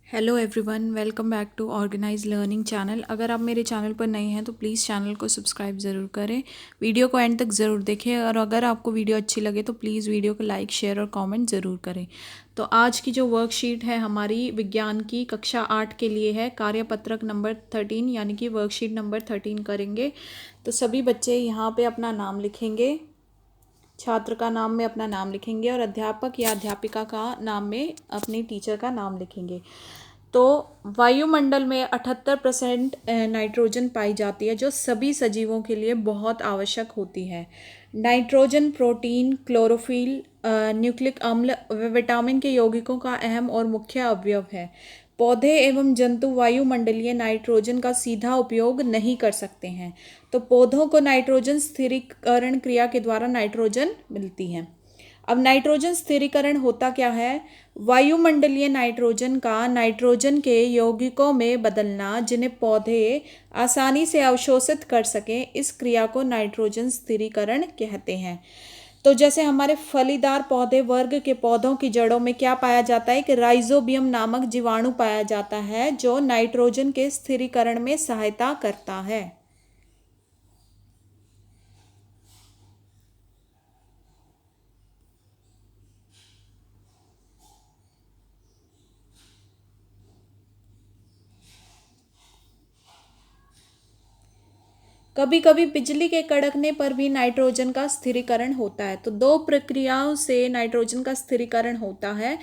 Hello everyone, welcome back to organize learning channel. अगर आप मेरे चैनल पर नए हैं तो प्लीज़ चैनल को सब्सक्राइब ज़रूर करें, वीडियो को एंड तक ज़रूर देखें और अगर आपको वीडियो अच्छी लगे तो प्लीज़ वीडियो को लाइक शेयर और कमेंट ज़रूर करें। तो आज की जो वर्कशीट है हमारी विज्ञान की कक्षा 8 के लिए है, कार्यपत्रक नंबर 13 यानी कि वर्कशीट नंबर 13 करेंगे। तो सभी बच्चे यहाँ पर अपना नाम लिखेंगे, छात्र का नाम में अपना नाम लिखेंगे और अध्यापक या अध्यापिका का नाम में अपनी टीचर का नाम लिखेंगे। तो वायुमंडल में 78% नाइट्रोजन पाई जाती है, जो सभी सजीवों के लिए बहुत आवश्यक होती है। नाइट्रोजन प्रोटीन, क्लोरोफिल, न्यूक्लिक अम्ल व विटामिन के यौगिकों का अहम और मुख्य अवयव है। पौधे एवं जंतु वायुमंडलीय नाइट्रोजन का सीधा उपयोग नहीं कर सकते हैं, तो पौधों को नाइट्रोजन स्थिरीकरण क्रिया के द्वारा नाइट्रोजन मिलती है। अब नाइट्रोजन स्थिरीकरण होता क्या है? वायुमंडलीय नाइट्रोजन का नाइट्रोजन के यौगिकों में बदलना, जिन्हें पौधे आसानी से अवशोषित कर सकें, इस क्रिया को नाइट्रोजन स्थिरीकरण कहते हैं। तो जैसे हमारे फलीदार पौधे वर्ग के पौधों की जड़ों में क्या पाया जाता है कि राइजोबियम नामक जीवाणु पाया जाता है, जो नाइट्रोजन के स्थिरीकरण में सहायता करता है। कभी कभी बिजली के कड़कने पर भी नाइट्रोजन का स्थिरीकरण होता है। तो दो प्रक्रियाओं से नाइट्रोजन का स्थिरीकरण होता है,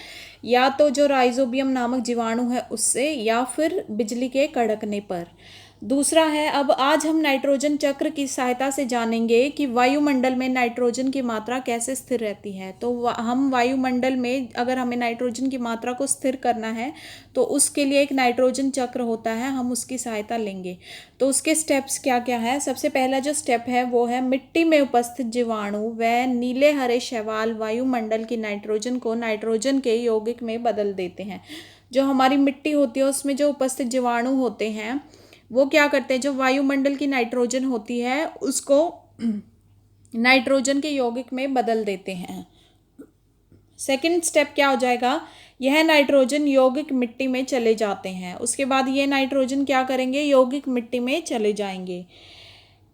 या तो जो राइजोबियम नामक जीवाणु है उससे, या फिर बिजली के कड़कने पर। दूसरा है, अब आज हम नाइट्रोजन चक्र की सहायता से जानेंगे कि वायुमंडल में नाइट्रोजन की मात्रा कैसे स्थिर रहती है। तो हम वायुमंडल में अगर हमें नाइट्रोजन की मात्रा को स्थिर करना है तो उसके लिए एक नाइट्रोजन चक्र होता है, हम उसकी सहायता लेंगे। तो उसके स्टेप्स क्या क्या है? सबसे पहला जो स्टेप है वो है, मिट्टी में उपस्थित जीवाणु व नीले हरे शैवाल वायुमंडल की नाइट्रोजन को नाइट्रोजन के यौगिक में बदल देते हैं। जो हमारी मिट्टी होती है उसमें जो उपस्थित जीवाणु होते हैं वो क्या करते हैं, जो वायुमंडल की नाइट्रोजन होती है उसको नाइट्रोजन के यौगिक में बदल देते हैं। सेकंड स्टेप क्या हो जाएगा? यह नाइट्रोजन यौगिक मिट्टी में चले जाते हैं। उसके बाद ये नाइट्रोजन क्या करेंगे? यौगिक मिट्टी में चले जाएंगे।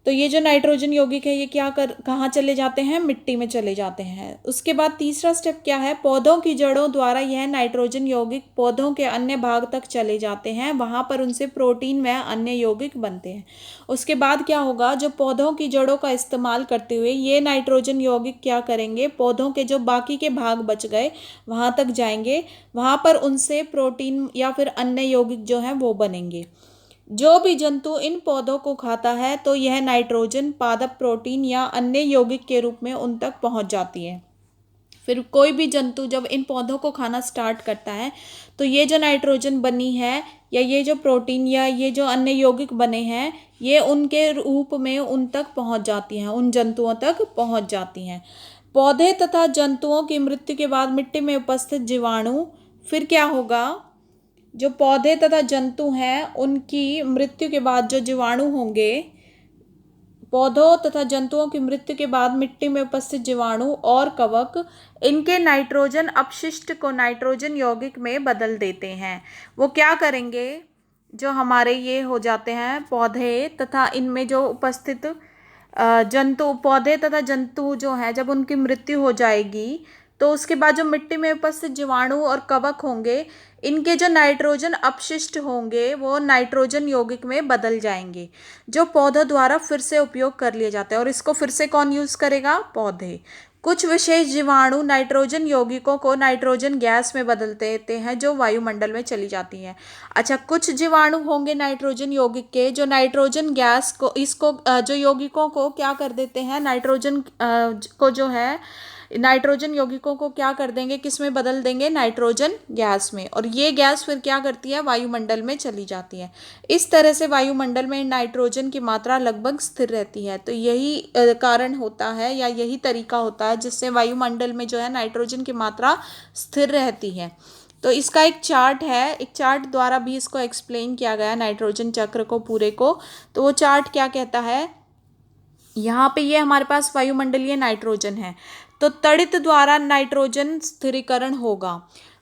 तो ये जो नाइट्रोजन यौगिक है ये कहाँ चले जाते हैं? मिट्टी में चले जाते हैं। उसके बाद तीसरा स्टेप क्या है? पौधों की जड़ों द्वारा यह नाइट्रोजन यौगिक पौधों के अन्य भाग तक चले जाते हैं, वहाँ पर उनसे प्रोटीन व अन्य यौगिक बनते हैं। उसके बाद क्या होगा? जो पौधों की जड़ों का इस्तेमाल करते हुए ये नाइट्रोजन यौगिक क्या करेंगे? पौधों के जो बाकी के भाग बच गए वहाँ तक जाएंगे, वहाँ पर उनसे प्रोटीन या फिर अन्य यौगिक जो हैं वो बनेंगे। जो भी जंतु इन पौधों को खाता है तो यह नाइट्रोजन पादप प्रोटीन या अन्य यौगिक के रूप में उन तक पहुंच जाती है। फिर कोई भी जंतु जब इन पौधों को खाना स्टार्ट करता है तो ये जो नाइट्रोजन बनी है या ये जो प्रोटीन या ये जो अन्य यौगिक बने हैं ये उनके रूप में उन तक पहुंच जाती हैं, उन जंतुओं तक पहुंच जाती हैं। पौधे तथा जंतुओं की मृत्यु के बाद मिट्टी में उपस्थित जीवाणु, फिर क्या होगा? जो पौधे तथा जंतु हैं उनकी मृत्यु के बाद जो जीवाणु होंगे, पौधों तथा जंतुओं की मृत्यु के बाद मिट्टी में उपस्थित जीवाणु और कवक इनके नाइट्रोजन अपशिष्ट को नाइट्रोजन यौगिक में बदल देते हैं। वो क्या करेंगे? जो हमारे ये हो जाते हैं पौधे तथा इनमें जो उपस्थित जंतु, पौधे तथा जंतु जो हैं, जब उनकी मृत्यु हो जाएगी तो उसके बाद जो मिट्टी में उपस्थित जीवाणु और कवक होंगे, इनके जो नाइट्रोजन अपशिष्ट होंगे वो नाइट्रोजन यौगिक में बदल जाएंगे, जो पौधों द्वारा फिर से उपयोग कर लिया जाता है। और इसको फिर से कौन यूज़ करेगा? पौधे। कुछ विशेष जीवाणु नाइट्रोजन यौगिकों को नाइट्रोजन गैस में बदल देते हैं, जो वायुमंडल में चली जाती है। अच्छा, कुछ जीवाणु होंगे नाइट्रोजन यौगिक के जो नाइट्रोजन गैस को, इसको जो यौगिकों को क्या कर देते हैं, नाइट्रोजन को जो है नाइट्रोजन यौगिकों को क्या कर देंगे, किस में बदल देंगे? नाइट्रोजन गैस में। और ये गैस फिर क्या करती है? वायुमंडल में चली जाती है। इस तरह से वायुमंडल में नाइट्रोजन की मात्रा लगभग स्थिर रहती है। तो यही कारण होता है या यही तरीका होता है जिससे वायुमंडल में जो है नाइट्रोजन की मात्रा स्थिर रहती है। तो इसका एक चार्ट है, एक चार्ट द्वारा भी इसको एक्सप्लेन किया गया नाइट्रोजन चक्र को पूरे को। तो वो चार्ट क्या कहता है? यहाँ पे ये हमारे पास वायुमंडलीय नाइट्रोजन है, तो तड़ित द्वारा नाइट्रोजन स्थिरीकरण होगा।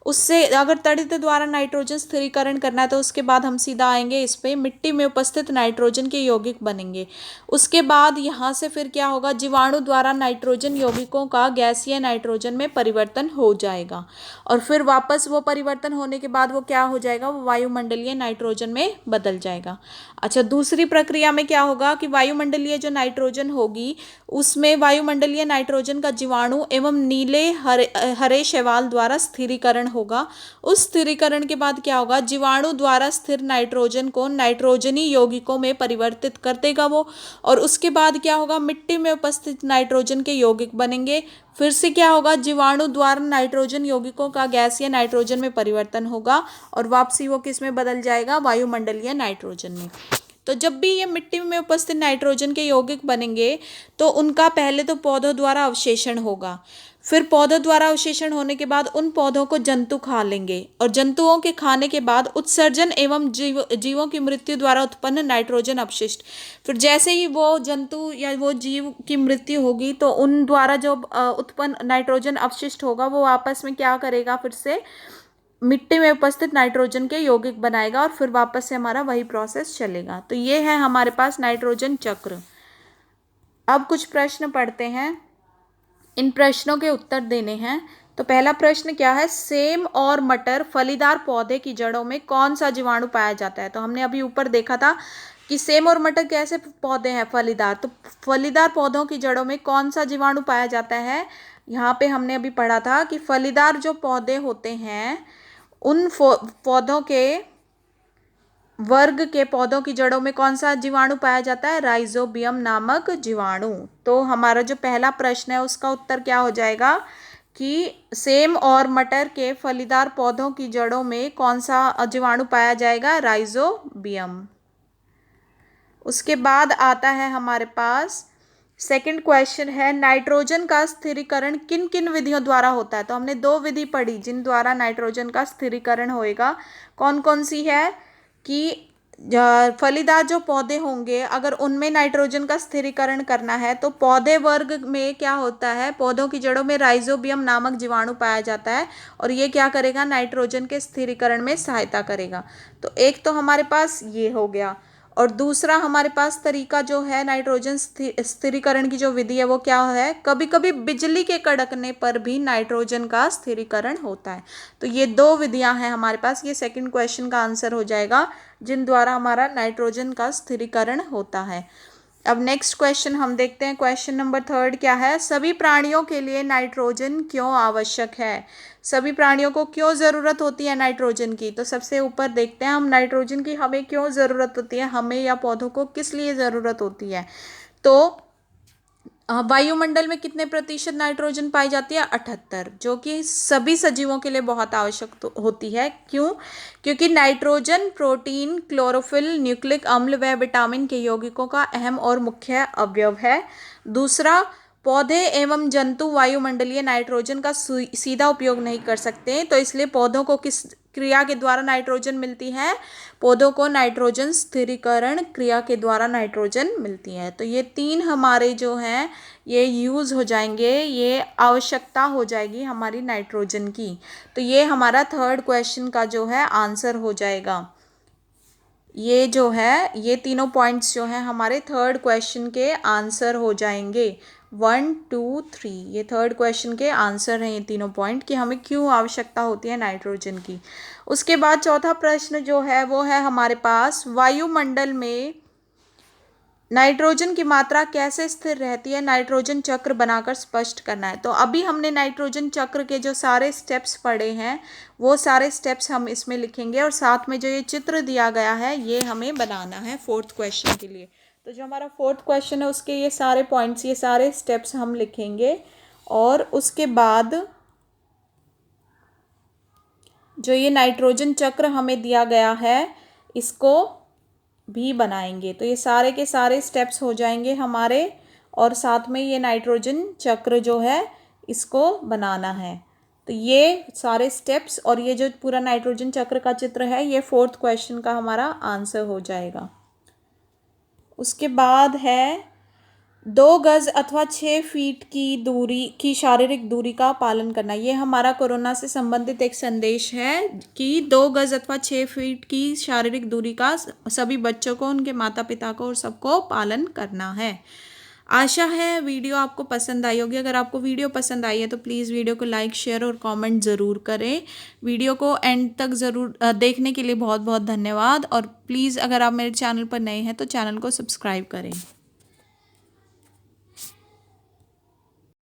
उससे अगर तड़ित द्वारा नाइट्रोजन स्थिरीकरण करना है तो उसके बाद हम सीधा आएंगे इस पे, मिट्टी में उपस्थित नाइट्रोजन के यौगिक बनेंगे। उसके बाद यहाँ से फिर क्या होगा, जीवाणु द्वारा नाइट्रोजन यौगिकों का गैसीय नाइट्रोजन में परिवर्तन हो जाएगा और फिर वापस वो परिवर्तन होने के बाद वो क्या हो जाएगा, वो वायुमंडलीय नाइट्रोजन में बदल जाएगा। अच्छा, दूसरी प्रक्रिया में क्या होगा कि वायुमंडलीय जो नाइट्रोजन होगी उसमें वायुमंडलीय नाइट्रोजन का जीवाणु एवं नीले हरे शैवाल द्वारा स्थिरीकरण होगा। उस स्थिरीकरण के बाद क्या होगा, जीवाणु द्वारा स्थिर नाइट्रोजन को नाइट्रोजनी यौगिकों में परिवर्तित कर देगा वो, और उसके बाद क्या होगा, मिट्टी में उपस्थित नाइट्रोजन के यौगिक बनेंगे। फिर से क्या होगा, जीवाणु द्वारा नाइट्रोजन यौगिकों का गैसीय नाइट्रोजन में परिवर्तन होगा और वापसी वो किस में बदल जाएगा, वायुमंडलीय नाइट्रोजन में। तो जब भी ये मिट्टी में उपस्थित नाइट्रोजन के यौगिक बनेंगे तो उनका पहले तो पौधों द्वारा अवशेषण होगा, फिर पौधों द्वारा अवशेषण होने के बाद उन पौधों को जंतु खा लेंगे और जंतुओं के खाने के बाद उत्सर्जन एवं जीवों की मृत्यु द्वारा उत्पन्न नाइट्रोजन अपशिष्ट, फिर जैसे ही वो जंतु या वो जीव की मृत्यु होगी तो उन द्वारा जो उत्पन्न नाइट्रोजन अपशिष्ट होगा वो आपस में क्या करेगा, फिर से मिट्टी में उपस्थित नाइट्रोजन के यौगिक बनाएगा और फिर वापस से हमारा वही प्रोसेस चलेगा। तो ये है हमारे पास नाइट्रोजन चक्र। अब कुछ प्रश्न पढ़ते हैं, इन प्रश्नों के उत्तर देने हैं। तो पहला प्रश्न क्या है, सेम और मटर फलीदार पौधे की जड़ों में कौन सा जीवाणु पाया जाता है। तो हमने अभी ऊपर देखा था कि सेम और मटर कैसे पौधे हैं, फलीदार, तो फलीदार पौधों की जड़ों में कौन सा जीवाणु पाया जाता है। यहाँ पे हमने अभी पढ़ा था कि फलीदार जो पौधे होते हैं उन पौधों के वर्ग के पौधों की जड़ों में कौन सा जीवाणु पाया जाता है, राइजोबियम नामक जीवाणु। तो हमारा जो पहला प्रश्न है उसका उत्तर क्या हो जाएगा कि सेम और मटर के फलीदार पौधों की जड़ों में कौन सा जीवाणु पाया जाएगा, राइजोबियम। उसके बाद आता है हमारे पास सेकंड क्वेश्चन है, नाइट्रोजन का स्थिरीकरण किन किन विधियों द्वारा होता है। तो हमने दो विधि पढ़ी जिन द्वारा नाइट्रोजन का स्थिरीकरण होएगा, कौन कौन सी है कि फलीदार जो पौधे होंगे अगर उनमें नाइट्रोजन का स्थिरीकरण करना है तो पौधे वर्ग में क्या होता है, पौधों की जड़ों में राइजोबियम नामक जीवाणु पाया जाता है और ये क्या करेगा, नाइट्रोजन के स्थिरीकरण में सहायता करेगा। तो एक तो हमारे पास ये हो गया और दूसरा हमारे पास तरीका जो है नाइट्रोजन स्थिरीकरण की जो विधि है वो क्या है, कभी कभी बिजली के कड़कने पर भी नाइट्रोजन का स्थिरीकरण होता है। तो ये दो विधियां हैं हमारे पास, ये सेकंड क्वेश्चन का आंसर हो जाएगा जिन द्वारा हमारा नाइट्रोजन का स्थिरीकरण होता है। अब नेक्स्ट क्वेश्चन हम देखते हैं, क्वेश्चन नंबर थर्ड क्या है, सभी प्राणियों के लिए नाइट्रोजन क्यों आवश्यक है। सभी प्राणियों को क्यों ज़रूरत होती है नाइट्रोजन की। तो सबसे ऊपर देखते हैं हम नाइट्रोजन की हमें क्यों ज़रूरत होती है, हमें या पौधों को किस लिए ज़रूरत होती है। तो वायुमंडल में कितने प्रतिशत नाइट्रोजन पाई जाती है, 78, जो कि सभी सजीवों के लिए बहुत आवश्यक होती है। क्यों, क्योंकि नाइट्रोजन प्रोटीन, क्लोरोफिल, न्यूक्लिक अम्ल व विटामिन के यौगिकों का अहम और मुख्य अवयव है। दूसरा, पौधे एवं जंतु वायुमंडलीय नाइट्रोजन का सीधा उपयोग नहीं कर सकते, तो इसलिए पौधों को किस क्रिया के द्वारा नाइट्रोजन मिलती है, पौधों को नाइट्रोजन स्थिरीकरण क्रिया के द्वारा नाइट्रोजन मिलती है। तो ये तीन हमारे जो हैं ये यूज़ हो जाएंगे, ये आवश्यकता हो जाएगी हमारी नाइट्रोजन की। तो ये हमारा थर्ड क्वेश्चन का जो है आंसर हो जाएगा। ये जो है ये तीनों पॉइंट्स जो हैं हमारे थर्ड क्वेश्चन के आंसर हो जाएंगे। 1 2 3 ये थर्ड क्वेश्चन के आंसर हैं ये तीनों पॉइंट कि हमें क्यों आवश्यकता होती है नाइट्रोजन की। उसके बाद चौथा प्रश्न जो है वो है हमारे पास, वायुमंडल में नाइट्रोजन की मात्रा कैसे स्थिर रहती है, नाइट्रोजन चक्र बनाकर स्पष्ट करना है। तो अभी हमने नाइट्रोजन चक्र के जो सारे स्टेप्स पढ़े हैं वो सारे स्टेप्स हम इसमें लिखेंगे और साथ में जो ये चित्र दिया गया है ये हमें बनाना है फोर्थ क्वेश्चन के लिए। तो जो हमारा फोर्थ क्वेश्चन है उसके ये सारे पॉइंट्स, ये सारे स्टेप्स हम लिखेंगे और उसके बाद जो ये नाइट्रोजन चक्र हमें दिया गया है इसको भी बनाएंगे। तो ये सारे के सारे स्टेप्स हो जाएंगे हमारे और साथ में ये नाइट्रोजन चक्र जो है इसको बनाना है। तो ये सारे स्टेप्स और ये जो पूरा नाइट्रोजन चक्र का चित्र है ये फोर्थ क्वेश्चन का हमारा आंसर हो जाएगा। उसके बाद है 2 गज अथवा 6 फीट की शारीरिक दूरी का पालन करना। ये हमारा कोरोना से संबंधित एक संदेश है कि 2 गज अथवा 6 फीट की शारीरिक दूरी का सभी बच्चों को, उनके माता पिता को और सबको पालन करना है। आशा है वीडियो आपको पसंद आई होगी। अगर आपको वीडियो पसंद आई है तो प्लीज़ वीडियो को लाइक, शेयर और कमेंट ज़रूर करें। वीडियो को एंड तक ज़रूर देखने के लिए बहुत बहुत धन्यवाद। और प्लीज़ अगर आप मेरे चैनल पर नए हैं तो चैनल को सब्सक्राइब करें।